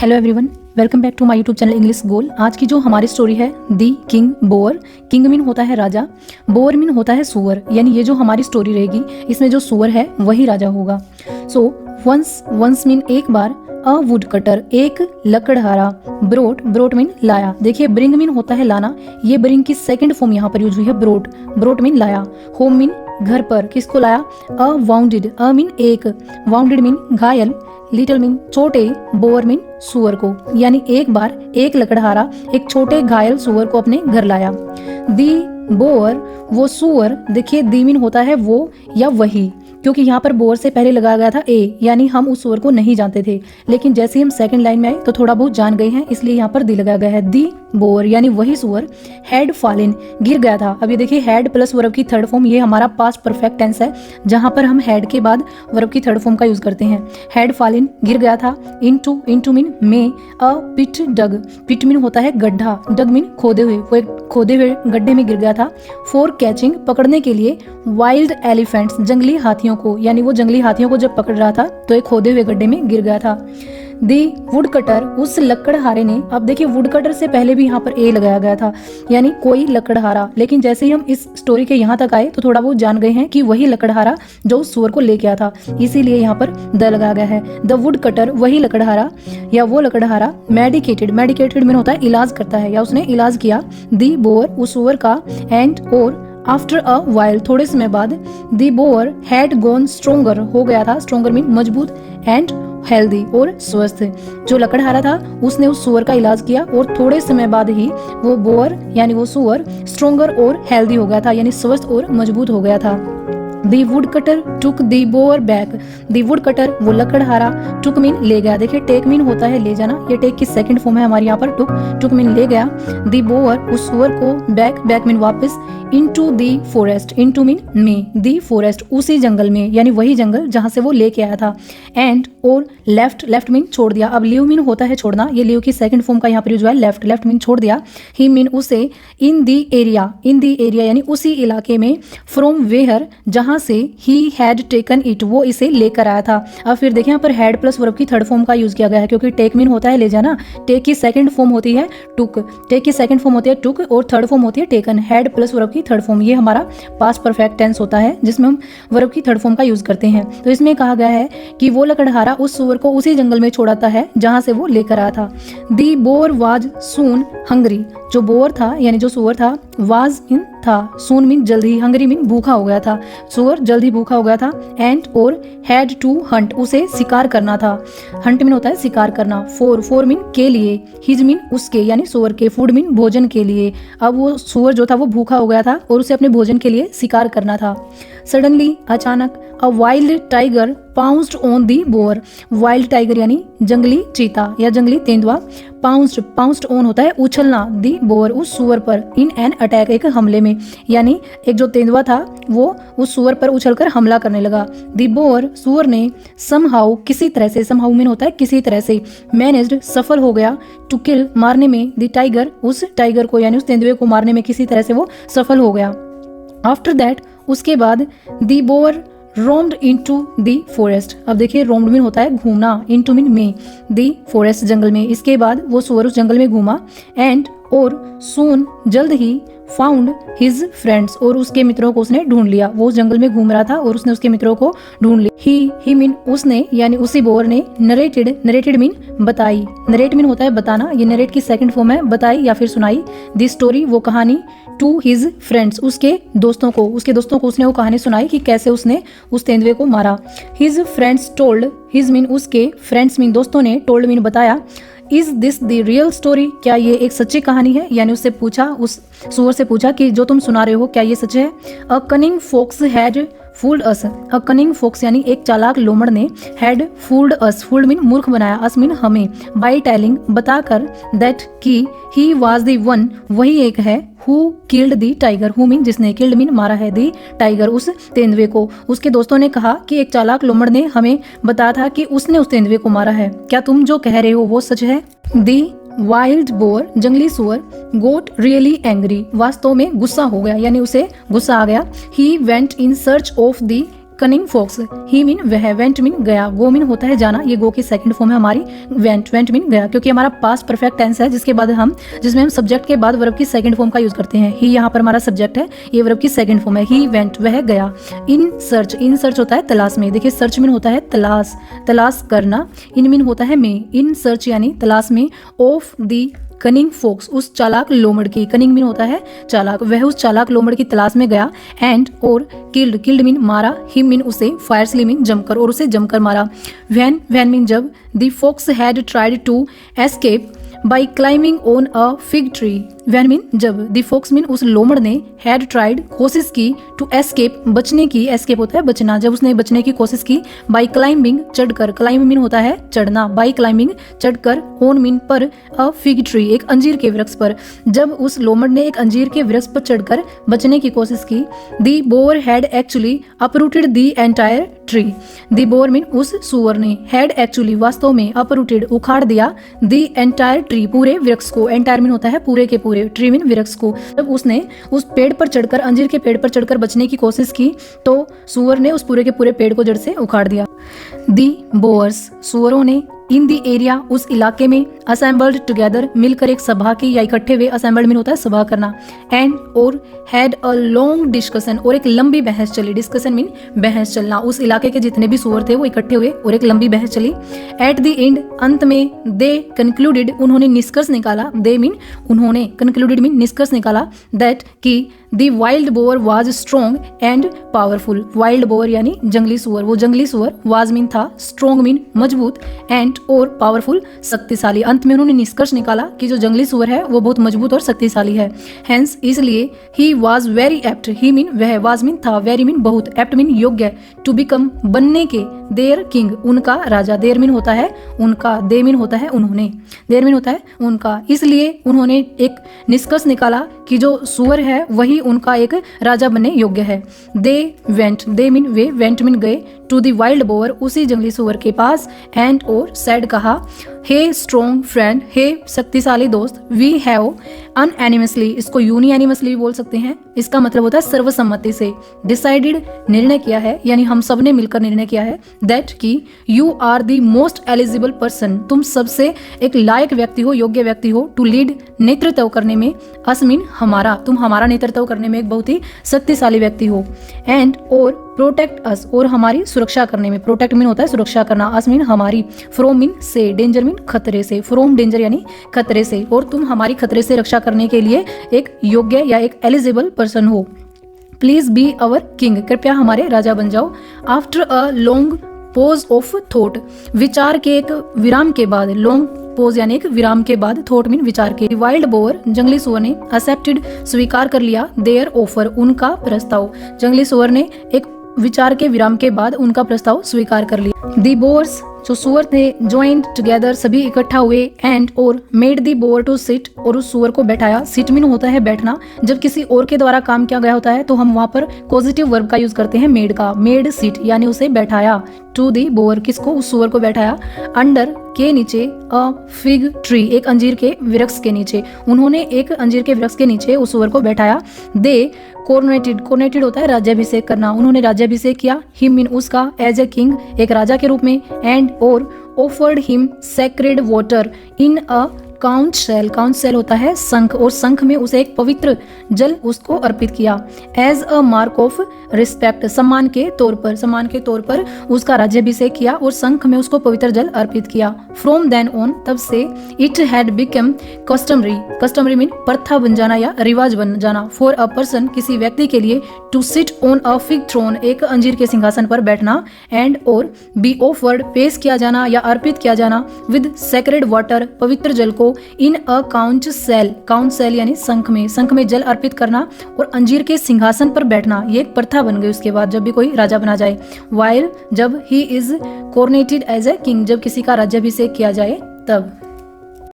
Hello everyone, welcome back to my YouTube channel English goal. आज की जो हमारी स्टोरी है the king boar. King mean होता है राजा, बोअर मीन होता है सुअर, यानी ये जो हमारी स्टोरी रहेगी इसमें जो सुअर है वही राजा होगा। सो वंस मीन एक बार, अ वुड कटर एक लकड़हारा, ब्रोट मीन लाया। देखिए ब्रिंग मीन होता है लाना, ये ब्रिंग की सेकंड फॉर्म यहाँ पर यूज हुई है ब्रोट मीन लाया। होम मीन घर पर, किसको लाया? अ वाउंडेड, अ मीन एक, वाउंडेड मीन घायल, लिटिल मीन छोटे, बोअर मीन सुअर को, यानी एक बार एक लकड़हारा एक छोटे घायल सुअर को अपने घर लाया। दी बोअर वो सुअर, देखिए दी मीन होता है वो या वही, क्योंकि यहाँ पर बोअर से पहले लगाया गया था ए, यानी हम उस सुअर को नहीं जानते थे, लेकिन जैसे ही हम सेकंड लाइन में आए तो थोड़ा बहुत जान गए हैं, इसलिए यहाँ पर दी लगाया गया है। दी बोअर यानी वही सुअर, हैड फॉलन गिर गया था। अब ये देखिए हैड प्लस वर्ब की थर्ड फॉर्म, ये हमारा पास्ट परफेक्ट टेंस है जहां पर हम हैड के बाद वर्ब की थर्ड फॉर्म का यूज करते हैं। हैड फॉलन गिर गया था। इनटू मीन में, अ पिट डग, पिट मीन होता है गड्ढा, डग मीन खोदे हुए, वो एक खोदे हुए गड्ढे में गिर गया था। फॉर कैचिंग पकड़ने के लिए, वाइल्ड एलिफेंट्स जंगली हाथियों को, यानी वो जंगली हाथियों को जब पकड़ रहा था तो एक खोदे हुए गड्ढे में गिर गया था। दी वुड कटर उस लकड़हारे ने, अब देखिए वुड कटर से पहले भी यहाँ पर ए लगाया गया था, यानी कोई लकड़हारा, लेकिन जैसे ही हम इस स्टोरी के यहाँ तक आए तो थोड़ा बहुत जान गए हैं कि वही लकड़हारा जो उस सुअर को लेके आया था, इसीलिए यहाँ पर द लगाया गया है। द वुड कटर वही लकड़हारा या वो लकड़हारा, मेडिकेटेड में होता है इलाज करता है या उसने इलाज किया, दी बोअर उस सुअर का, एंड और आफ्टर अ वाइल थोड़े समय बाद, the bore had gone stronger हो गया था, स्ट्रोंगर मीन मजबूत, एंड हेल्दी और स्वस्थ। जो लकड़हारा था उसने उस सुअर का इलाज किया और थोड़े समय बाद ही वो बोअर यानी वो सुअर स्ट्रोंगर और हेल्दी हो गया था, यानी स्वस्थ और मजबूत हो गया था। The wood cutter took the bore back, the wood cutter वो लकड़हारा, टुक मीन ले गया। देखिए टेक मीन होता है ले जाना, ये टेक की सेकंड फॉर्म है हमारे यहाँ पर टुक मीन ले गया। दी बोअर उस सुअर को, बैक मीन वापस, into the forest, into mean में, दी फॉरेस्ट उसी जंगल में, यानी वही जंगल जहां से वो लेके आया था। एंड और लेफ्ट मीन छोड़ दिया। अब लीव मीन होता है छोड़ना, ये लीव की सेकंड फॉर्म का यहाँ पर यूज हुआ है, लेफ्ट मीन छोड़ दिया। ही मीन उसे, इन दी एरिया यानी उसी इलाके में, फ्रॉम वेयर जहां से, ही हैड टेकन इट वो इसे लेकर आया था। अब फिर देखिए यहाँ पर हैड प्लस वर्ब की थर्ड फॉर्म का यूज किया गया है, क्योंकि टेक मीन होता है ले जाना, टेक की सेकंड फॉर्म होती है टुक, टेक की सेकंड फॉर्म होती है टुक और थर्ड फॉर्म होती है टेकन। हैड प्लस वर्ब की थर्ड फॉर्म, ये हमारा पास्ट परफेक्ट टेंस होता है जिसमें हम वर्ब की थर्ड फॉर्म का यूज करते हैं। तो इसमें कहा गया है कि वो लकड़हारा उस सुअर को उसी जंगल में छोड़ाता है जहां से वो लेकर आया था। दी बोअर वाज सून हंग्री, जो बोअर था यानी जो सुअर था, वाज इन था, सून मीन जल्दी, हंग्री मीन भूखा हो गया था, सुअर जल्दी भूखा हो गया था। एंड और हैड टू हंट उसे शिकार करना था, हंट मीन होता है शिकार करना। फोर मीन के लिए, हिज मीन उसके यानी सुअर के, फूड मीन भोजन के लिए। अब वो सुअर जो था वो भूखा हो गया था और उसे अपने भोजन के लिए शिकार करना था। सडनली अचानक, a wild tiger pounced on the boar, wild tiger यानी जंगली चीता या जंगली तेंदुआ, पाउंस्ड ऑन होता है उछलना, दी बोअर उस सुअर पर, इन एन अटैक एक हमले में, यानी एक जो तेंदुआ था वो उस सुअर पर उछलकर हमला करने लगा। दी बोअर सुअर ने, समहाउ किसी तरह से, समहाउ मीन होता है किसी तरह से, मैनेज्ड सफल हो गया, टू किल मारने में, दी टाइगर उस टाइगर को यानी उस तेंदुए को मारने में किसी तरह से वो सफल हो गया। आफ्टर दैट उसके बाद, the boar roamed into the forest. अब देखिए रोम्ड मीन होता है घूमना, इनटू मीन में, दी फॉरेस्ट जंगल में। इसके बाद वो सुअर उस जंगल में घूमा, एंड और सून जल्द ही, फाउंड हिज फ्रेंड्स और उसके मित्रों को उसने ढूंढ लिया। वो जंगल में घूम रहा था और उसने उसके मित्रों को ढूंढ लिया। ही मीन उसने यानी उसी बोअर ने, नरेटेड मीन बताई, नरेट मीन होता है बताना, ये नरेट की सेकंड फॉर्म है बताई या फिर सुनाई। दी स्टोरी वो कहानी, टू हिज फ्रेंड्स उसके दोस्तों को उसने वो कहानी सुनाई कि कैसे उसने उस तेंदुए को मारा। His friends told, his mean उसके, फ्रेंड्स मीन दोस्तों ने, टोल्ड मीन बताया। Is this the real story, क्या ये एक सच्ची कहानी है, यानी उससे पूछा, उस सुअर से पूछा कि जो तुम सुना रहे हो क्या ये सच है। A cunning fox had fooled us, a cunning fox यानी एक चालाक लोमड़ ने, had fooled us, fooled mean मूर्ख बनाया, अस मीन हमें, बाय टेलिंग बताकर, दैट की, ही वाज द वन वही एक है, who killed the tiger, who mean जिसने, किल्ड मीन मारा है, दी टाइगर उस तेंदुए को। उसके दोस्तों ने कहा कि एक चालाक लोमड़ ने हमें बताया था कि उसने उस तेंदुए को मारा है, क्या तुम जो कह रहे हो वो सच है। दी वाइल्ड बोअर जंगली सुअर, गोट रियली एंग्री वास्तव में गुस्सा हो गया, यानी उसे गुस्सा आ गया। He went in search of the cunning fox, he mean वह, वेंट मीन गया, गो मीन होता है जाना, ये गो की सेकंड फॉर्म है हमारी वेंट, वेंट मीन गया, क्योंकि हमारा पास्ट परफेक्ट टेंस है जिसमें हम सब्जेक्ट के बाद वर्ब की सेकंड फॉर्म का यूज करते हैं। ही यहाँ पर हमारा सब्जेक्ट है, ये वर्ब की सेकंड फॉर्म है। ही वेंट, वह गया। इन सर्च होता है तलाश में, देखिए सर्च मीन होता है तलाश, तलाश करना। इन मीन होता है में, इन सर्च यानी तलाश में, ऑफ दी कनिंग फोक्स, उस चालाक लोमड़ की, कनिंग मीन होता है चालाक, वह उस चालाक लोमड़ की तलाश में गया। एंड और किल्ड, किल्ड मीन मारा, हिम मीन उसे, फायरसली मीन जमकर, और उसे जमकर मारा। वैन, वैन मीन जब, the fox had tried to escape by climbing on a fig tree, when mean जब, द फोक्स मीन उस लोमड़ ने, हैड ट्राइड कोशिश की, टू एस्केप बचने की, एस्केप होता है बचना, जब उसने बचने की कोशिश की, बाई क्लाइंबिंग चढ़कर, क्लाइंब मीन होता है चढ़ना, बाई क्लाइंबिंग चढ़कर, ऑन मीन पर, अ फिग ट्री एक अंजीर के वृक्ष पर, जब उस लोमड़ ने एक अंजीर के वृक्ष पर चढ़कर बचने की कोशिश की। The bore had actually uprooted the entire tree, the bore mean उस सुअर ने, हैड एक्चुअली वास्तव में, अपरूटेड उखाड़ दिया, द एंटायर ट्री पूरे वृक्ष को, एंटायर मीन होता है पूरे के पूरे, ट्री मीन वृक्ष को, जब उसने उस पेड़ पर चढ़कर, अंजीर के पेड़ पर चढ़कर बचने की कोशिश की तो सुअर ने उस पूरे के पूरे पेड़ को जड़ से उखाड़ दिया। दी बोअर्स, सुअरों ने, इन दी एरिया उस इलाके में, असेंबल्ड टुगेदर मिलकर एक सभा की या इकट्ठे हुए, असेंबल्ड मीन होता है सभा करना, एंड और हैड अ लॉन्ग डिस्कशन और एक लंबी बहस चली, डिस्कशन मीन बहस चलना, उस इलाके के जितने भी सुअर थे वो इकट्ठे हुए और एक लंबी बहस चली। एट द एंड अंत में, दे कंक्लूडेड उन्होंने निष्कर्ष निकाला, दे मीन उन्होंने, कंक्लूडेड मीन निष्कर्ष निकाला, दैट कि the wild boar was strong and powerful, wild boar यानी जंगली सुअर, वो जंगली सुअर, वाज मीन था, स्ट्रॉन्ग मीन मजबूत, एंड और पावरफुल शक्तिशाली, अंत में उन्होंने निष्कर्ष निकाला कि जो जंगली सुअर है वो बहुत मजबूत और शक्तिशाली है। हेंस इसलिए, he was very apt, he mean वह, वाज मीन था, वेरी मीन बहुत, एप्ट मीन योग्य, टू बिकम बनने के, देयर किंग उनका राजा, देयर मीन होता है उनका, दे मीन होता है उन्होंने, देयर मीन होता है उनका, इसलिए उन्होंने एक निष्कर्ष निकाला कि जो सुअर है वही उनका एक राजा बनने योग्य है। They went, they mean way, went mean गए, टू द वाइल्ड बोअर उसी जंगली सुअर के पास, एंड और सैड कहा, हे स्ट्रॉन्ग फ्रेंड, हे शक्तिशाली दोस्त, वी हैव अनएनिमसली, इसको यूनिएनिमसली भी बोल सकते हैं, इसका मतलब होता है सर्वसम्मति से, डिसाइडेड निर्णय किया है, यानी हम सब ने मिलकर निर्णय किया है, दैट कि you are the most eligible person, तुम सबसे एक लायक व्यक्ति हो, योग्य व्यक्ति हो, टू लीड नेतृत्व करने में, अस मीन हमारा, तुम हमारा नेतृत्व करने में एक बहुत ही शक्तिशाली व्यक्ति हो, एंड और प्रोटेक्ट अस और हमारी सुरक्षा करने में, प्रोटेक्ट मीन होता है सुरक्षा करना, अस मीन हमारी, फ्रोम मीन से, डेंजर मीन खतरे से, फ्रोम डेंजर यानी खतरे से, और तुम हमारी खतरे से रक्षा करने के लिए एक योग्य या एक एलिजिबल पर्सन हो। प्लीज बी अवर किंग, कृपया हमारे राजा बन जाओ। After a long pose of thought, विचार के एक विराम के बाद, लॉन्ग पोज यानी एक विराम के बाद, थॉट मीन विचार के, वाइल्ड बोअर जंगली सुअर ने, एक्सेप्टेड स्वीकार कर लिया, देयर ऑफर उनका प्रस्ताव, जंगली सुअर ने एक विचार के विराम के बाद उनका प्रस्ताव स्वीकार कर लिया। दी बोअर्स जो सुअर थे, ज्वाइंड टुगेदर सभी इकट्ठा हुए, एंड और made the boar to sit और उस सुअर को बैठाया, सिट मीन होता है बैठना, जब किसी और के द्वारा काम किया गया होता है तो हम वहां पर पॉजिटिव वर्ब का यूज करते हैं मेड का, मेड सिट यानी उसे बैठाया, टू दी बोअर किसको, उस सुअर को बैठाया, अंडर के नीचे, अ फिग ट्री एक अंजीर के वृक्ष के नीचे, उन्होंने एक अंजीर के वृक्ष के नीचे उस सुअर को बैठाया। दे कोरोनेटेड, कोरोनेटेड होता है राज्याभिषेक करना, उन्होंने राज्याभिषेक किया, हिम मीन उसका, एज ए किंग एक राजा के रूप में, एंड और offered him sacred water in a conch shell, conch shell होता है शंख, और शंख में उसे एक पवित्र जल उसको अर्पित किया, as a mark of respect सम्मान के तौर पर, सम्मान के तौर पर उसका राज्याभिषेक किया और शंख में उसको पवित्र जल अर्पित किया। फ्रॉम देन ऑन तब से, it had become customary, customary mean प्रथा बन जाना या रिवाज बन जाना, फॉर अ पर्सन किसी व्यक्ति के लिए, to sit on a fig throne एक अंजीर के सिंहासन पर बैठना, एंड और बी ऑफर्ड पेश किया जाना या अर्पित किया जाना, विद सेक्रेड वाटर पवित्र जल को, in a conch shell, conch shell यानी शंख में जल अर्पित करना और अंजीर के सिंहासन पर बैठना, ये एक प्रथा बन गई उसके बाद जब भी कोई राजा बना जाए। वाइल जब he is coronated as a king, जब किसी का राज्याभिषेक किया जाए तब।